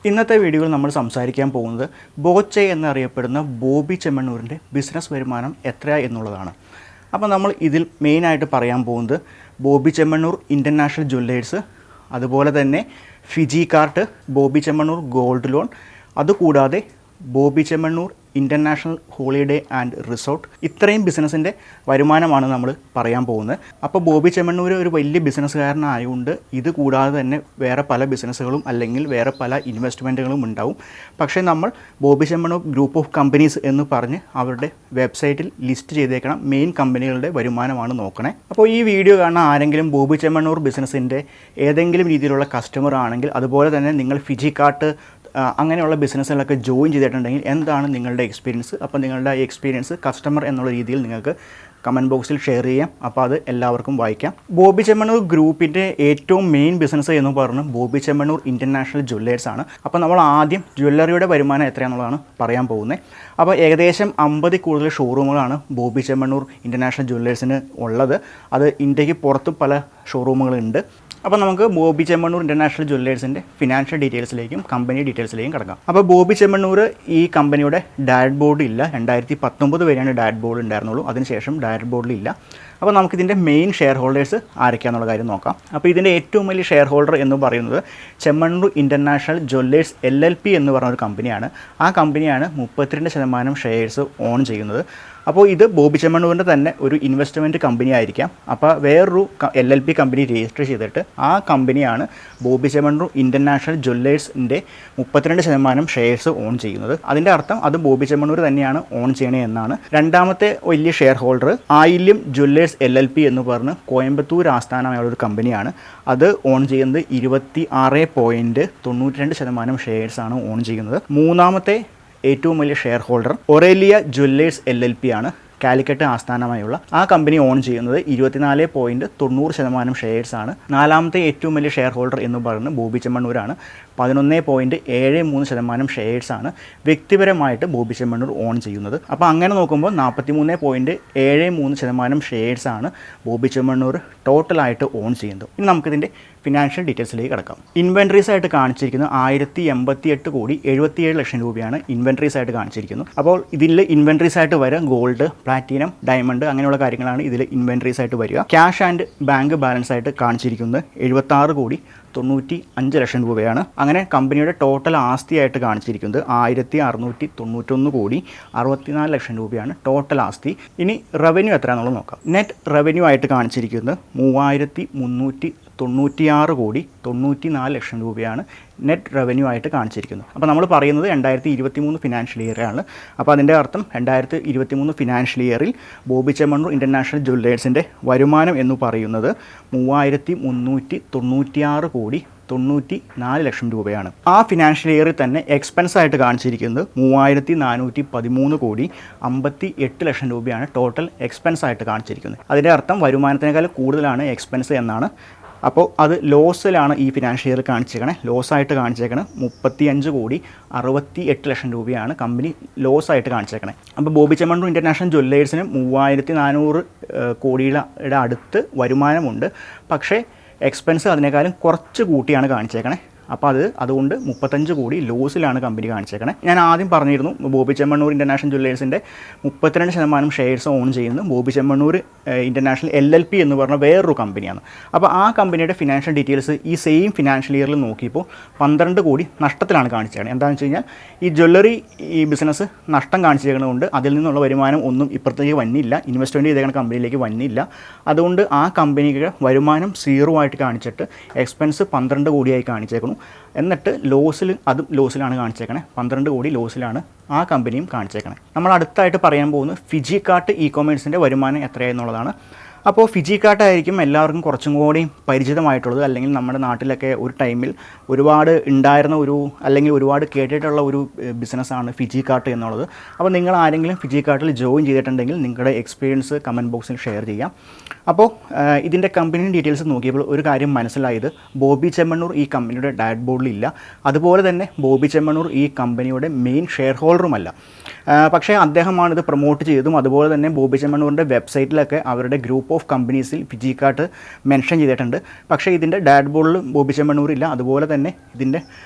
ഇന്നത്തെ വീഡിയോയിൽ നമ്മൾ സംസാരിക്കാൻ പോകുന്നത് ബോച്ചെ എന്നറിയപ്പെടുന്ന ബോബി ചെമ്മണ്ണൂരിൻ്റെ ബിസിനസ് വരുമാനം എത്രയാണ് എന്നുള്ളതാണ്. അപ്പോൾ നമ്മൾ ഇതിൽ മെയിനായിട്ട് പറയാൻ പോകുന്നത് ബോബി ചെമ്മണ്ണൂർ ഇൻ്റർനാഷണൽ ജ്വല്ലേഴ്സ്, അതുപോലെ തന്നെ Fijikart, Boby Chemmanur gold loan, അതുകൂടാതെ Boby Chemmanur international holiday and resort, ഇത്രയും ബിസിനസ്സിൻ്റെ വരുമാനമാണ് നമ്മൾ പറയാൻ പോകുന്നത്. അപ്പോൾ ബോബി ചെമ്മണ്ണൂർ ഒരു വലിയ ബിസിനസ്സുകാരനായതുകൊണ്ട് ഇത് കൂടാതെ തന്നെ വേറെ പല ബിസിനസ്സുകളും അല്ലെങ്കിൽ വേറെ പല ഇൻവെസ്റ്റ്മെൻറ്റുകളും ഉണ്ടാവും. പക്ഷേ നമ്മൾ Bobby Chemmanur group of companies എന്ന് പറഞ്ഞ് അവരുടെ വെബ്സൈറ്റിൽ ലിസ്റ്റ് ചെയ്തേക്കണം മെയിൻ കമ്പനികളുടെ വരുമാനമാണ് നോക്കണേ. അപ്പോൾ ഈ വീഡിയോ കാണുന്ന ആരെങ്കിലും ബോബി ചെമ്മണ്ണൂർ ബിസിനസ്സിൻ്റെ ഏതെങ്കിലും രീതിയിലുള്ള കസ്റ്റമർ ആണെങ്കിൽ, അതുപോലെ തന്നെ നിങ്ങൾ ഫിജി കാർട്ട് അങ്ങനെയുള്ള ബിസിനസ്സുകളൊക്കെ ജോയിൻ ചെയ്തിട്ടുണ്ടെങ്കിൽ എന്താണ് നിങ്ങളുടെ എക്സ്പീരിയൻസ്? അപ്പോൾ നിങ്ങളുടെ എക്സ്പീരിയൻസ് കസ്റ്റമർ എന്നുള്ള രീതിയിൽ നിങ്ങൾക്ക് കമൻറ്റ് ബോക്സിൽ ഷെയർ ചെയ്യാം. അപ്പോൾ അത് എല്ലാവർക്കും വായിക്കാം. ബോബി ചെമ്മണ്ണൂർ ഗ്രൂപ്പിൻ്റെ ഏറ്റവും മെയിൻ ബിസിനസ് എന്ന് പറഞ്ഞാൽ ബോബി ചെമ്മണ്ണൂർ ഇൻ്റർനാഷണൽ ജ്വല്ലേഴ്സ് ആണ്. അപ്പോൾ നമ്മൾ ആദ്യം ജ്വല്ലറിയുടെ വരുമാനം എത്രയാണെന്നുള്ളതാണ് പറയാൻ പോകുന്നത്. അപ്പോൾ ഏകദേശം 50 കൂടുതൽ ഷോറൂമുകളാണ് ബോബി ചെമ്മണ്ണൂർ ഇൻ്റർനാഷണൽ ജ്വല്ലേഴ്സിന് ഉള്ളത്. അത് ഇന്ത്യക്ക് പുറത്തും പല ഷോറൂമുകളുണ്ട്. അപ്പോൾ നമുക്ക് ബോബി ചെമ്മണ്ണൂർ ഇൻ്റർനാഷണൽ ജ്വല്ലേഴ്സിൻ്റെ ഫിനാൻഷ്യൽ ഡീറ്റെയിൽസിലേക്കും കമ്പനി ഡീറ്റെയിൽസിലേക്കും കിടക്കാം. അപ്പോൾ ബോബി ചെമ്മണ്ണൂർ ഈ കമ്പനിയുടെ ഡയറക്റ്റ് ബോർഡ് ഇല്ല. 2019 വരെയാണ് ഡയറക്റ്റ് ബോർഡ് ഉണ്ടായിരുന്നുള്ളൂ. അതിനുശേഷം ഡയറക്റ്റ് ബോർഡിലില്ല. അപ്പോൾ നമുക്കിതിൻ്റെ മെയിൻ ഷെയർ ഹോൾഡേഴ്സ് ആരൊക്കെയാണെന്നുള്ള കാര്യം നോക്കാം. അപ്പോൾ ഇതിൻ്റെ ഏറ്റവും വലിയ ഷെയർ ഹോൾഡർ എന്ന് പറയുന്നത് ചെമ്മണ്ണൂർ ഇൻ്റർനാഷണൽ ജ്വല്ലേഴ്സ് LLP എന്ന് പറഞ്ഞൊരു കമ്പനിയാണ്. ആ കമ്പനിയാണ് 32% ഷെയർസ് ഓൺ ചെയ്യുന്നത്. അപ്പോൾ ഇത് ബോബി ചെമ്മണ്ണൂരിൻ്റെ തന്നെ ഒരു ഇൻവെസ്റ്റ്മെൻറ്റ് കമ്പനി ആയിരിക്കാം. അപ്പോൾ വേറൊരു LLP കമ്പനി രജിസ്റ്റർ ചെയ്തിട്ട് ആ കമ്പനിയാണ് ബോബി ചെമ്മണ്ണൂർ ഇൻ്റർനാഷണൽ ജ്വല്ലേഴ്സിൻ്റെ 32% ഷെയർസ് ഓൺ ചെയ്യുന്നത്. അതിൻ്റെ അർത്ഥം അത് ബോബി ചെമ്മണ്ണൂർ തന്നെയാണ് ഓൺ ചെയ്യണേ എന്നാണ്. രണ്ടാമത്തെ വലിയ ഷെയർ ഹോൾഡർ ആയില്യം ജ്വല്ലേഴ്സ് LLP എന്ന് പറഞ്ഞ് കോയമ്പത്തൂർ ആസ്ഥാനമായുള്ള ഒരു കമ്പനിയാണ്. അത് ഓൺ ചെയ്യുന്നത് 26.92% ഷെയർസാണ് ഓൺ ചെയ്യുന്നത്. മൂന്നാമത്തെ ഏറ്റവും വലിയ ഷെയർ ഹോൾഡർ ഒറേലിയ ജ്വല്ലേഴ്സ് LLP ആണ്. കാലിക്കറ്റ് ആസ്ഥാനമായുള്ള ആ കമ്പനി ഓൺ ചെയ്യുന്നത് 24.90% ഷെയർസാണ്. നാലാമത്തെ ഏറ്റവും വലിയ ഷെയർ ഹോൾഡർ എന്ന് പറയുന്നത് ബോബി ചെമ്മണ്ണൂരാണ്. 11.73% ഷെയർസാണ് വ്യക്തിപരമായിട്ട് ബോബി ചെമ്മണ്ണൂർ ഓൺ ചെയ്യുന്നത്. അപ്പോൾ അങ്ങനെ നോക്കുമ്പോൾ 43.73% ഷെയർസാണ് ബോബി ചെമ്മണ്ണൂർ ടോട്ടലായിട്ട് ഓൺ ചെയ്യുന്നത്. ഇനി നമുക്കിതിൻ്റെ ഫിനാൻഷ്യൽ ഡീറ്റെയിൽസിലേക്ക് കിടക്കാം. ഇൻവെൻട്രീസ് ആയിട്ട് കാണിച്ചിരിക്കുന്നത് 1088 കോടി 77 ലക്ഷം രൂപയാണ് ഇൻവെൻട്രീസ് ആയിട്ട് കാണിച്ചിരിക്കുന്നത്. അപ്പോൾ ഇതിൽ ഇൻവെൻട്രീസ് ആയിട്ട് വരാം ഗോൾഡ്, പ്ലാറ്റിനം, ഡയമണ്ട് അങ്ങനെയുള്ള കാര്യങ്ങളാണ് ഇതിൽ ഇൻവെൻട്രീസ് ആയിട്ട് വരിക. ക്യാഷ് ആൻഡ് ബാങ്ക് ബാലൻസ് ആയിട്ട് കാണിച്ചിരിക്കുന്നത് 76 കോടി 95 ലക്ഷം രൂപയാണ്. അങ്ങനെ കമ്പനിയുടെ ടോട്ടൽ ആസ്തിയായിട്ട് കാണിച്ചിരിക്കുന്നത് 1691 കോടി 64 ലക്ഷം രൂപയാണ് ടോട്ടൽ ആസ്തി. ഇനി റവന്യൂ എത്രയാണെന്നുള്ളത് നോക്കാം. നെറ്റ് റവന്യൂ ആയിട്ട് കാണിച്ചിരിക്കുന്നത് 3396 കോടി 94 ലക്ഷം രൂപയാണ് നെറ്റ് റവന്യൂ ആയിട്ട് കാണിച്ചിരിക്കുന്നത്. അപ്പോൾ നമ്മൾ പറയുന്നത് 2023 ഫിനാൻഷ്യൽ ഇയറാണ്. അപ്പോൾ അതിൻ്റെ അർത്ഥം 2023 ഫിനാൻഷ്യൽ ഇയറിൽ ബോബി ചെമ്മണ്ണൂർ ഇൻ്റർനാഷണൽ ജ്വല്ലേഴ്സിൻ്റെ വരുമാനം എന്ന് പറയുന്നത് 3396 കോടി 94 ലക്ഷം രൂപയാണ്. ആ ഫിനാൻഷ്യൽ ഇയറിൽ തന്നെ എക്സ്പെൻസ് ആയിട്ട് കാണിച്ചിരിക്കുന്നത് 3413 കോടി 58 ലക്ഷം രൂപയാണ് ടോട്ടൽ എക്സ്പെൻസ് ആയിട്ട് കാണിച്ചിരിക്കുന്നത്. അതിൻ്റെ അർത്ഥം വരുമാനത്തിനേക്കാൾ കൂടുതലാണ് എക്സ്പെൻസ് എന്നാണ്. അപ്പോൾ അത് ലോസിലാണ് ഈ ഫിനാൻഷ്യൽ ഇയർ കാണിച്ചേക്കണേ. ലോസായിട്ട് കാണിച്ചേക്കണേ 35 കോടി 68 ലക്ഷം രൂപയാണ് കമ്പനി ലോസായിട്ട് കാണിച്ചേക്കണേ. അപ്പോൾ ബോബി ചെമ്മണ്ണൂർ ഇൻ്റർനാഷണൽ ജ്വല്ലേഴ്സിന് 3400 കോടിയുടെ അടുത്ത് വരുമാനമുണ്ട്. പക്ഷേ എക്സ്പെൻസ് അതിനേക്കാളും കുറച്ച് കൂട്ടിയാണ് കാണിച്ചേക്കണേ. അപ്പോൾ അതുകൊണ്ട് 35 കോടി ലോസിലാണ് കമ്പനി കാണിച്ചേക്കണേ. ഞാൻ ആദ്യം പറഞ്ഞിരുന്നു ബോബി ചെമ്മണ്ണൂർ ഇൻ്റർനാഷണൽ ജ്വല്ലേഴ്സിൻ്റെ 32% ഷെയർസ് ഓൺ ചെയ്യുന്നത് ബോബി ചെമ്മണ്ണൂർ ഇൻ്റർനാഷണൽ LLP എന്ന് പറഞ്ഞ വേറൊരു കമ്പനിയാണ്. അപ്പോൾ ആ കമ്പനിയുടെ ഫിനാൻഷ്യൽ ഡീറ്റെയിൽസ് ഈ സെയിം ഫിനാൻഷ്യൽ ഇയറിൽ നോക്കിയപ്പോൾ 12 കോടി നഷ്ടത്തിലാണ് കാണിച്ചേക്കണേ. എന്താണെന്ന് വെച്ച് കഴിഞ്ഞാൽ ഈ ജ്വല്ലറി ഈ ബിസിനസ് നഷ്ടം കാണിച്ചേക്കുന്നതുകൊണ്ട് അതിൽ നിന്നുള്ള വരുമാനം ഒന്നും ഇപ്പുറത്തേക്ക് വന്നില്ല, ഇൻവെസ്റ്റ്മെൻറ്റ് ചെയ്തേക്കുന്ന കമ്പനിയിലേക്ക് വന്നില്ല. അതുകൊണ്ട് ആ കമ്പനിക്ക് വരുമാനം 0 ആയിട്ട് കാണിച്ചിട്ട് എക്സ്പെൻസ് 12 കോടിയായി കാണിച്ചേക്കുന്നു. എന്നിട്ട് ലോസിലാണ് കാണിച്ചേക്കണേ. 12 കോടി ലോസിലാണ് ആ കമ്പനിയും കാണിച്ചേക്കണേ. നമ്മൾ അടുത്തായിട്ട് പറയാൻ പോകുന്നത് ഫിജി കാർട്ട് ഇ-കൊമേഴ്സിൻ്റെ വരുമാനം എത്രയാണെന്നുള്ളതാണ്. അപ്പോൾ ഫിജി കാർട്ടായിരിക്കും എല്ലാവർക്കും കുറച്ചും കൂടി പരിചിതമായിട്ടുള്ളത്. അല്ലെങ്കിൽ നമ്മുടെ നാട്ടിലൊക്കെ ഒരു ടൈമിൽ ഒരുപാട് ഉണ്ടായിരുന്ന അല്ലെങ്കിൽ ഒരുപാട് കേട്ടിട്ടുള്ള ഒരു ബിസിനസ്സാണ് ഫിജി കാർട്ട് എന്നുള്ളത്. അപ്പോൾ നിങ്ങൾ ആരെങ്കിലും ഫിജി കാർട്ടിൽ ജോയിൻ ചെയ്തിട്ടുണ്ടെങ്കിൽ നിങ്ങളുടെ എക്സ്പീരിയൻസ് കമൻറ്റ് ബോക്സിൽ ഷെയർ ചെയ്യാം. അപ്പോൾ ഇതിൻ്റെ കമ്പനി ഡീറ്റെയിൽസ് നോക്കിയപ്പോൾ ഒരു കാര്യം മനസ്സിലായത് ബോബി ചെമ്മണ്ണൂർ ഈ കമ്പനിയുടെ ഡയറക്റ്റ് ബോർഡിലില്ല. അതുപോലെ തന്നെ ബോബി ചെമ്മണ്ണൂർ ഈ കമ്പനിയുടെ മെയിൻ ഷെയർ ഹോൾഡറുമല്ല. പക്ഷേ അദ്ദേഹമാണിത് പ്രൊമോട്ട് ചെയ്തതും അതുപോലെ തന്നെ ബോബി ചെമ്മണ്ണൂരിൻ്റെ വെബ്സൈറ്റിലൊക്കെ അവരുടെ ഗ്രൂപ്പ് ഓഫ് കമ്പനീസിൽ ഫിജി കാർട്ട് മെൻഷൻ ചെയ്തിട്ടുണ്ട്. പക്ഷേ ഇതിൻ്റെ ഡയറക്റ്റ് ബോർഡിൽ ബോബി ചെമ്മണ്ണൂർ ഇല്ല. അതുപോലെ തന്നെ ഇതിൻ്റെ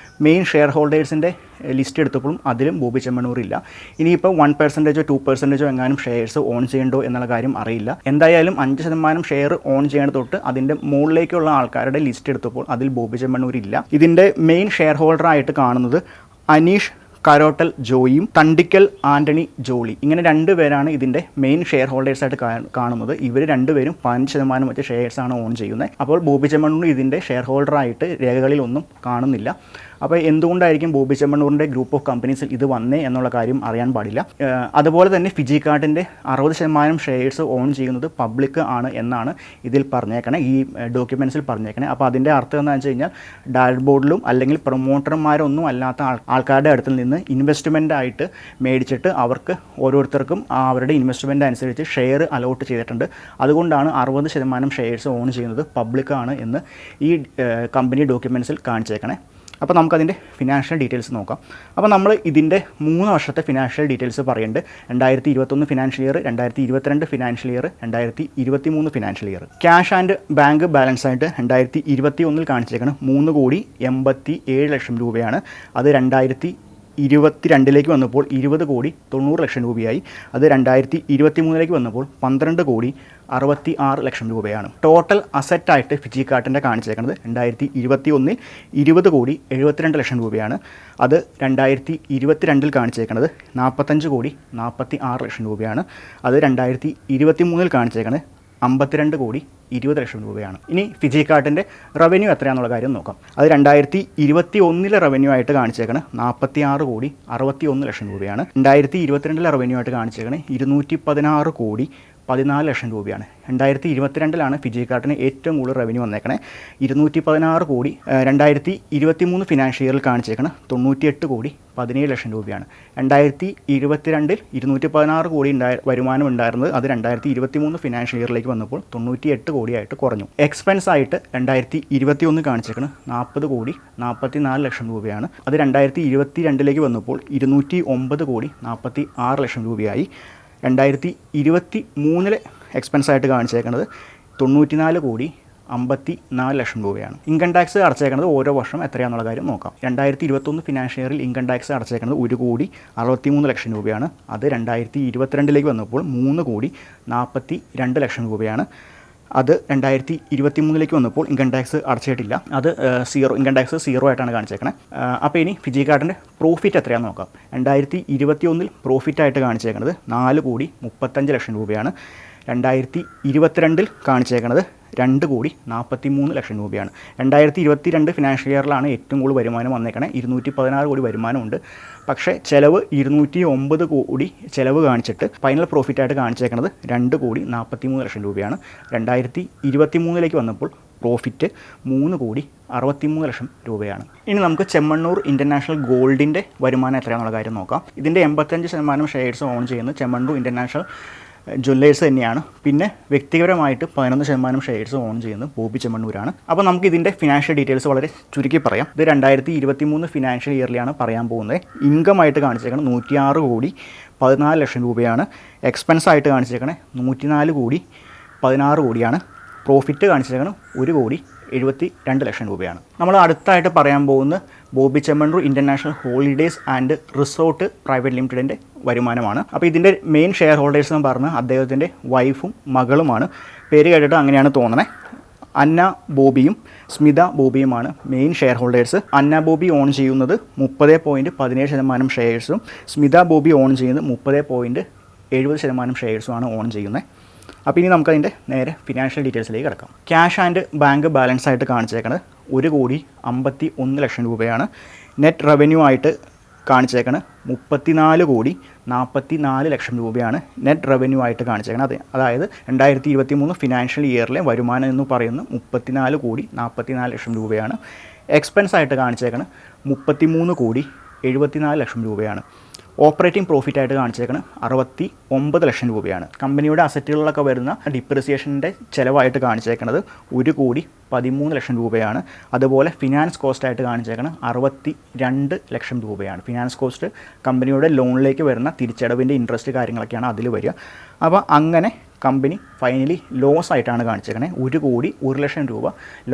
മെയിൻ ഷെയർ ഹോൾഡേഴ്സിൻ്റെ ലിസ്റ്റ് എടുത്തപ്പോഴും അതിലും ബോബി ചെമ്മണ്ണൂർ ഇല്ല. ഇനിയിപ്പോൾ 1% 2% എങ്ങാനും ഷെയർസ് ഓൺ ചെയ്യണ്ടോ എന്നുള്ള കാര്യം അറിയില്ല. എന്തായാലും 5% ഷെയർ ഓൺ ചെയ്യേണ്ട തൊട്ട് അതിൻ്റെ മുകളിലേക്കുള്ള ആൾക്കാരുടെ ലിസ്റ്റ് എടുത്തപ്പോൾ അതിൽ ബോബി ചെമ്മണ്ണൂർ ഇല്ല. ഇതിൻ്റെ മെയിൻ ഷെയർ ഹോൾഡറായിട്ട് കാണുന്നത് അനീഷ് കരോട്ടൽ ജോയിയും തണ്ടിക്കൽ ആൻ്റണി ജോളി, ഇങ്ങനെ 2 പേരാണ് ഇതിൻ്റെ മെയിൻ ഷെയർ ഹോൾഡേഴ്സായിട്ട് കാണുന്നത്. ഇവർ 2 പേരും 15% മറ്റ് ഷെയർസാണ് ഓൺ ചെയ്യുന്നത്. അപ്പോൾ ബോബി ചെമ്മണ്ണൂർ ഇതിൻ്റെ ഷെയർ ഹോൾഡറായിട്ട് രേഖകളിലൊന്നും കാണുന്നില്ല. അപ്പോൾ എന്തുകൊണ്ടായിരിക്കും ബോബി ചെമ്മണ്ണൂറിൻ്റെ ഗ്രൂപ്പ് ഓഫ് കമ്പനീസിൽ ഇത് വന്നേ എന്നുള്ള കാര്യം അറിയാൻ പാടില്ല. അതുപോലെ തന്നെ ഫിജി കാർഡിൻ്റെ 60% ഷെയർസ് ഓൺ ചെയ്യുന്നത് പബ്ലിക് ആണ് എന്നാണ് ഇതിൽ പറഞ്ഞേക്കണേ, ഈ ഡോക്യുമെൻറ്റ്സിൽ പറഞ്ഞേക്കണേ. അപ്പോൾ അതിൻ്റെ അർത്ഥം എന്താണെന്ന് വെച്ച് കഴിഞ്ഞാൽ ഡയറക്ട് ബോർഡിലും അല്ലെങ്കിൽ പ്രൊമോട്ടർമാരൊന്നും അല്ലാത്ത ആൾക്കാരുടെ അടുത്തിൽ നിന്ന് ഇൻവെസ്റ്റ്മെൻ്റ് ആയിട്ട് മേടിച്ചിട്ട് അവർക്ക് ഓരോരുത്തർക്കും അവരുടെ ഇൻവെസ്റ്റ്മെൻ്റ് അനുസരിച്ച് ഷെയർ അലോട്ട് ചെയ്തിട്ടുണ്ട്. അതുകൊണ്ടാണ് 60% ഷെയർസ് ഓൺ ചെയ്യുന്നത് പബ്ലിക് ആണ് എന്ന് ഈ കമ്പനി ഡോക്യുമെൻറ്റ്സിൽ കാണിച്ചേക്കണേ. അപ്പോൾ നമുക്കതിൻ്റെ ഫിനാൻഷ്യൽ ഡീറ്റെയിൽസ് നോക്കാം. അപ്പോൾ നമ്മൾ ഇതിൻ്റെ 3 വർഷത്തെ ഫിനാൻഷ്യൽ ഡീറ്റെയിൽസ് പറയുന്നുണ്ട്. 2021 financial year, 2022 financial year, 2023 financial year. Cash and bank balance ആയിട്ട് 2021 കാണിച്ചേക്കണം 3,87,00,000 രൂപയാണ്. അത് 2022 വന്നപ്പോൾ 20,90,00,000 രൂപയായി. അത് 2023 വന്നപ്പോൾ 12,66,00,000 രൂപയാണ്. ടോട്ടൽ അസറ്റായിട്ട് ഫിജി കാർഡിൻ്റെ കാണിച്ചേക്കുന്നത് 2021 20,72,00,000 രൂപയാണ്. അത് 2022 കാണിച്ചേക്കുന്നത് 45,46,00,000 രൂപയാണ്. അത് 2023 കാണിച്ചേക്കുന്നത് 52,20,00,000 രൂപയാണ്. ഇനി ഫിജി കാർഡിൻ്റെ റവന്യൂ എത്രയാണെന്നുള്ള കാര്യം നോക്കാം. അത് 2021 റവന്യൂ ആയിട്ട് കാണിച്ചേക്കുന്നത് 46,61,00,000 രൂപയാണ്. 2022 റവന്യൂ ആയിട്ട് കാണിച്ചേക്കുന്നത് 216,14,00,000 രൂപയാണ്. 2022 ഫിജി കാർഡിന് ഏറ്റവും കൂടുതൽ റവന്യൂ വന്നേക്കണേ 216 കോടി. 2023 ഫിനാൻഷ്യൽ ഇയറിൽ കാണിച്ചേക്കണം 98,17,00,000 രൂപയാണ്. 2022 216 കോടി വരുമാനം ഉണ്ടായിരുന്നത് അത് 2023 ഫിനാൻഷ്യൽ ഇയറിലേക്ക് വന്നപ്പോൾ 98 കോടിയായിട്ട് കുറഞ്ഞു. എക്സ്പെൻസ് ആയിട്ട് 2021 കാണിച്ചേക്കണം 40,44,00,000 രൂപയാണ്. അത് 2022 വന്നപ്പോൾ 209,46,00,000 രൂപയായി. 2023 എക്സ്പെൻസ് ആയിട്ട് കാണിച്ചേക്കുന്നത് 94,54,00,000 രൂപയാണ്. ഇൻകം ടാക്സ് അടച്ചേക്കുന്നത് ഓരോ വർഷം എത്രയാണെന്നുള്ള കാര്യം നോക്കാം. 2021 ഫിനാൻഷ്യൽ ഇയറിൽ ഇൻകം ടാക്സ് അടച്ചേക്കുന്നത് 1,63,00,000 രൂപയാണ്. അത് 2022 വന്നപ്പോൾ 3,42,00,000 രൂപയാണ്. അത് 2023 വന്നപ്പോൾ ഇൻകം ടാക്സ് അടച്ചിട്ടില്ല, അത് ഇൻകം ടാക്സ് 0 ആയിട്ടാണ് കാണിച്ചേക്കണേ. അപ്പോൾ ഇനി ഫിജി കാർഡിൻ്റെ പ്രോഫിറ്റ് എത്രയാണെന്ന് നോക്കാം. 2021 പ്രോഫിറ്റായിട്ട് കാണിച്ചേക്കുന്നത് 4,35,00,000 രൂപയാണ്. 2022 കാണിച്ചേക്കുന്നത് 2,43,00,000 രൂപയാണ്. 2022 ഫിനാൻഷ്യൽ ഇയറിലാണ് ഏറ്റവും കൂടുതൽ വരുമാനം വന്നേക്കണേ, 216 കോടി വരുമാനമുണ്ട്. പക്ഷേ ചിലവ് 209 കോടി ചിലവ് കാണിച്ചിട്ട് ഫൈനൽ പ്രോഫിറ്റായിട്ട് കാണിച്ചേക്കുന്നത് 2,43,00,000 രൂപയാണ്. 2023 വന്നപ്പോൾ പ്രോഫിറ്റ് 3,63,00,000 രൂപയാണ്. ഇനി നമുക്ക് ചെമ്മണ്ണൂർ ഇൻ്റർനാഷണൽ ഗോൾഡിൻ്റെ വരുമാനം എത്രയാണെന്നുള്ള കാര്യം നോക്കാം. ഇതിൻ്റെ 85% ഷെയർസ് ഓൺ ചെയ്യുന്നത് ചെമ്മണ്ണൂർ ഇൻ്റർനാഷണൽ ജ്വല്ലേഴ്സ് തന്നെയാണ്. പിന്നെ വ്യക്തിപരമായിട്ട് 11% ഷെയർസ് ഓൺ ചെയ്യുന്നത് ബോബി ചെമ്മണ്ണൂരാണ്. അപ്പോൾ നമുക്ക് ഇതിൻ്റെ ഫിനാൻഷ്യൽ ഡീറ്റെയിൽസ് വളരെ ചുരുക്കി പറയാം. ഇത് 2023 ഫിനാൻഷ്യൽ ഇയറിലാണ് പറയാൻ പോകുന്നത്. ഇൻകം ആയിട്ട് കാണിച്ചേക്കണം 106,14,00,000 രൂപയാണ്. എക്സ്പെൻസ് ആയിട്ട് കാണിച്ചേക്കണേ 104,16 കോടിയാണ്. പ്രോഫിറ്റ് കാണിച്ചേക്കണം 1,72,00,000 രൂപയാണ്. നമ്മൾ അടുത്തായിട്ട് പറയാൻ പോകുന്ന Boby Chemmanur international holidays and resort private ലിമിറ്റഡിൻ്റെ വരുമാനമാണ്. അപ്പോൾ ഇതിൻ്റെ മെയിൻ ഷെയർ ഹോൾഡേഴ്സ് എന്ന് പറഞ്ഞാൽ അദ്ദേഹത്തിൻ്റെ വൈഫും മകളുമാണ്. പേര് കേട്ടിട്ട് അങ്ങനെയാണ് തോന്നണേ. അന്ന ബോബിയും സ്മിത ബോബിയുമാണ് main shareholders. Anna Boby own ചെയ്യുന്നത് 30.17% ഷെയർസും സ്മിത ബോബി ഓൺ ചെയ്യുന്നത് 30.70% ഷെയർസുമാണ് ഓൺ ചെയ്യുന്നത്. അപ്പോൾ ഇനി നമുക്കതിൻ്റെ നേരെ ഫിനാൻഷ്യൽ ഡീറ്റെയിൽസിലേക്ക് കിടക്കാം. ക്യാഷ് ആൻഡ് ബാങ്ക് ബാലൻസ് ആയിട്ട് കാണിച്ചേക്കുന്നത് 1,51,00,000 രൂപയാണ്. നെറ്റ് റവന്യൂ ആയിട്ട് കാണിച്ചേക്കുന്നത് 34,44,00,000 രൂപയാണ് നെറ്റ് റവന്യൂ ആയിട്ട് കാണിച്ചേക്കുന്നത്. അതായത് 2023 ഫിനാൻഷ്യൽ ഇയറിലെ വരുമാനം എന്ന് പറയുന്നത് 34,44,00,000 രൂപയാണ്. എക്സ്പെൻസ് ആയിട്ട് കാണിച്ചേക്കുന്നത് 33,74,00,000 രൂപയാണ്. ഓപ്പറേറ്റിംഗ് പ്രോഫിറ്റായിട്ട് കാണിച്ചേക്കുന്നത് 69,00,000 രൂപയാണ്. കമ്പനിയുടെ അസറ്റുകളിലൊക്കെ വരുന്ന ഡിപ്രിസിയേഷൻ്റെ ചിലവായിട്ട് കാണിച്ചേക്കുന്നത് 1,13,00,000 രൂപയാണ്. അതുപോലെ ഫിനാൻസ് കോസ്റ്റായിട്ട് കാണിച്ചേക്കുന്നത് 62,00,000 രൂപയാണ്. ഫിനാൻസ് കോസ്റ്റ് കമ്പനിയുടെ ലോണിലേക്ക് വരുന്ന തിരിച്ചടവിൻ്റെ ഇൻട്രസ്റ്റ് കാര്യങ്ങളൊക്കെയാണ് അതിൽ വരിക. അപ്പോൾ അങ്ങനെ കമ്പനി ഫൈനലി ലോസ് ആയിട്ടാണ് കാണിച്ചേക്കണേ. 1,01,00,000 രൂപ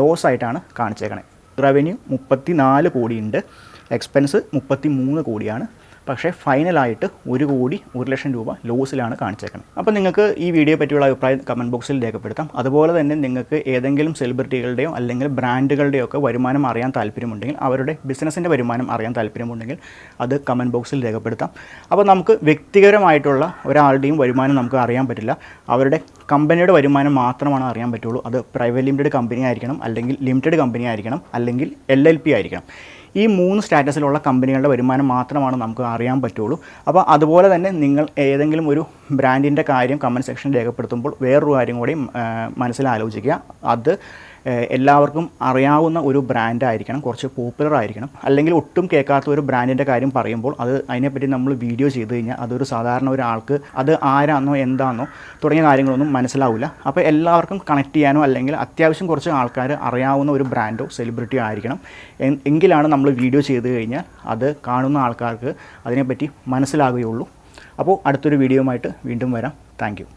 ലോസ് ആയിട്ടാണ് കാണിച്ചേക്കണേ. റവന്യൂ 34 കോടിയുണ്ട്. എക്സ്പെൻസ് 33 കോടിയാണ്. പക്ഷേ ഫൈനലായിട്ട് 1,01,00,000 രൂപ ലോസിലാണ് കാണിച്ചേക്കുന്നത്. അപ്പോൾ നിങ്ങൾക്ക് ഈ വീഡിയോ പറ്റിയുള്ള അഭിപ്രായം കമൻറ്റ് ബോക്സിൽ രേഖപ്പെടുത്താം. അതുപോലെ തന്നെ നിങ്ങൾക്ക് ഏതെങ്കിലും സെലിബ്രിറ്റികളുടെയോ അല്ലെങ്കിൽ ബ്രാൻഡുകളുടെയോ ഒക്കെ വരുമാനം അറിയാൻ താല്പര്യമുണ്ടെങ്കിൽ, അവരുടെ ബിസിനസ്സിൻ്റെ വരുമാനം അറിയാൻ താല്പര്യമുണ്ടെങ്കിൽ അത് കമൻറ്റ് ബോക്സിൽ രേഖപ്പെടുത്താം. അപ്പോൾ നമുക്ക് വ്യക്തിപരമായിട്ടുള്ള ഒരാളുടെയും വരുമാനം നമുക്ക് അറിയാൻ പറ്റില്ല. അവരുടെ കമ്പനിയുടെ വരുമാനം മാത്രമാണ് അറിയാൻ പറ്റുള്ളൂ. അത് പ്രൈവറ്റ് ലിമിറ്റഡ് കമ്പനി ആയിരിക്കണം, അല്ലെങ്കിൽ ലിമിറ്റഡ് കമ്പനി ആയിരിക്കണം, അല്ലെങ്കിൽ LLP ആയിരിക്കണം. ഈ 3 സ്റ്റാറ്റസിലുള്ള കമ്പനികളുടെ വരുമാനം മാത്രമാണ് നമുക്ക് അറിയാൻ പറ്റുള്ളൂ. അപ്പോൾ അതുപോലെ തന്നെ നിങ്ങൾ ഏതെങ്കിലും ഒരു ബ്രാൻഡിൻ്റെ കാര്യം കമൻറ്റ് സെക്ഷനിൽ രേഖപ്പെടുത്തുമ്പോൾ വേറൊരു കാര്യം കൂടി മനസ്സിലാലോചിക്കുക. അത് എല്ലാവർക്കും അറിയാവുന്ന ഒരു ബ്രാൻഡായിരിക്കണം, കുറച്ച് പോപ്പുലർ ആയിരിക്കണം. അല്ലെങ്കിൽ ഒട്ടും കേൾക്കാത്ത ഒരു ബ്രാൻഡിൻ്റെ കാര്യം പറയുമ്പോൾ അതിനെപ്പറ്റി നമ്മൾ വീഡിയോ ചെയ്ത് കഴിഞ്ഞാൽ അതൊരു സാധാരണ ഒരാൾക്ക് അത് ആരാണെന്നോ എന്താണെന്നോ തുടങ്ങിയ കാര്യങ്ങളൊന്നും മനസ്സിലാവില്ല. അപ്പോൾ എല്ലാവർക്കും കണക്ട് ചെയ്യാനോ അല്ലെങ്കിൽ അത്യാവശ്യം കുറച്ച് ആൾക്കാർ അറിയാവുന്ന ഒരു ബ്രാൻഡോ സെലിബ്രിറ്റിയോ ആയിരിക്കണം. എങ്കിലാണ് നമ്മൾ വീഡിയോ ചെയ്ത് കഴിഞ്ഞാൽ അത് കാണുന്ന ആൾക്കാർക്ക് അതിനെപ്പറ്റി മനസ്സിലാകുകയുള്ളൂ. അപ്പോൾ അടുത്തൊരു വീഡിയോയുമായിട്ട് വീണ്ടും വരാം. Thank you.